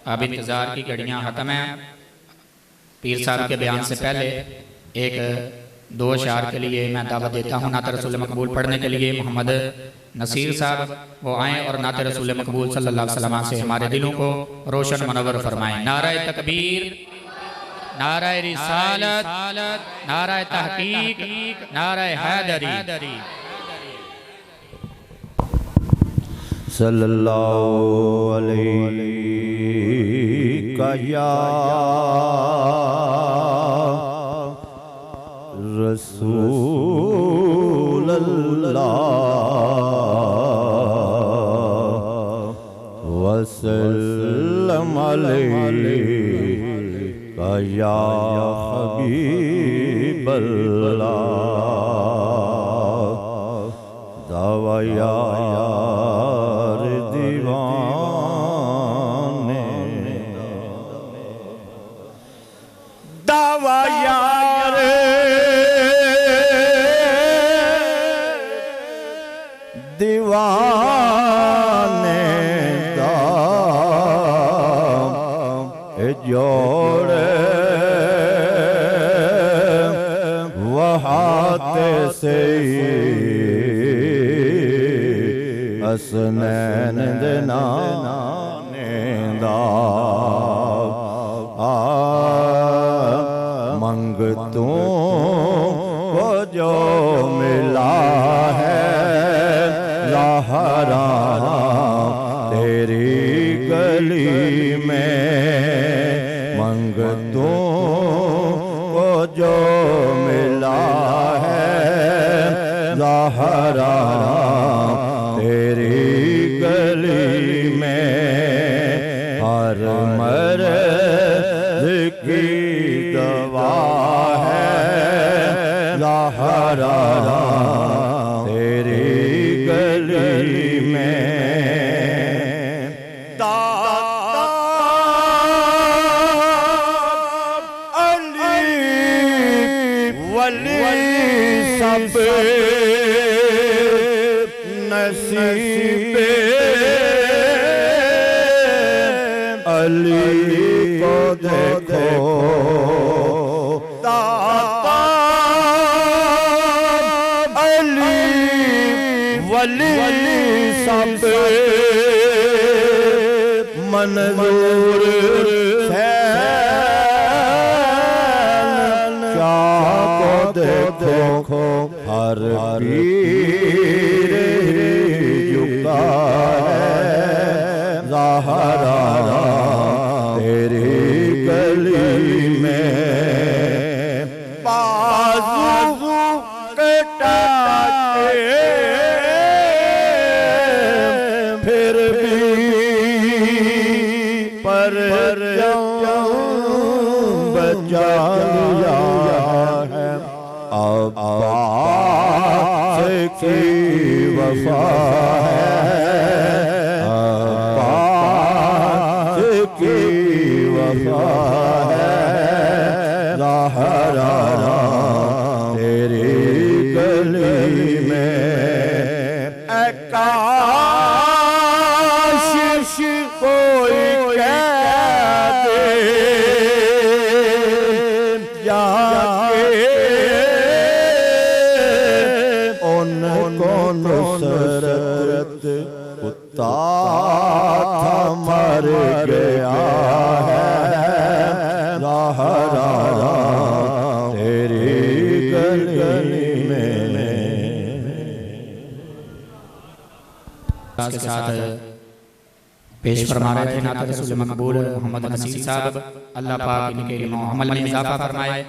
अब इंतज़ार की घड़ियाँ ख़त्म हैं। पीर साहब के बयान से पहले एक दो अशार के लिए मैं दावत देता हूँ नात रसूल मकबूल पढ़ने के लिए। मोहम्मद नसीर साहब वो आएँ और नात रसूल मकबूल सल्लल्लाहु अलैहि वसल्लम से हमारे दिलों को रोशन मनवर फरमाएँ। नाराए तकबीर, नाराए रिसालत, नाराए तहकीक, नाराए हैदरी। सल्लल्लाहु अलैहि या रसूल अल्लाह वसल्लम अलैका या हबीब अल्लाह दावा यार दीवाने दावा यार दीवाने दा जोड़े वहाते से हसनैन दे नाने दा मंग तू वो जो मिला है ज़हरा तेरी गली में मंग तू वो जो मिला है ज़हरा तेरी गली में हर मर्ज़ की दवा है ज़हरा तेरी गली में दाता अली वली सब नसीबे अली को देखो दाता अली वली सब मंजूर है क्या को देखो हर पीर झुका है ज़हरा तेरी गली में बाजू कटाते फिर भी पर बचा लिया है अब्बास की वफा है अब्बास की वफा है ज़हरा तेरी गली में काश कोई कह दे उनको नुसरत कुत्ता था मर गया है ज़हरा तेरी गली में के साथ पेश फरमा रहे थे नात रसूल मकबूल मोहम्मद नसीर साहब। अल्लाह पाक इनके इल्म अमल में इजाफा फरमाए।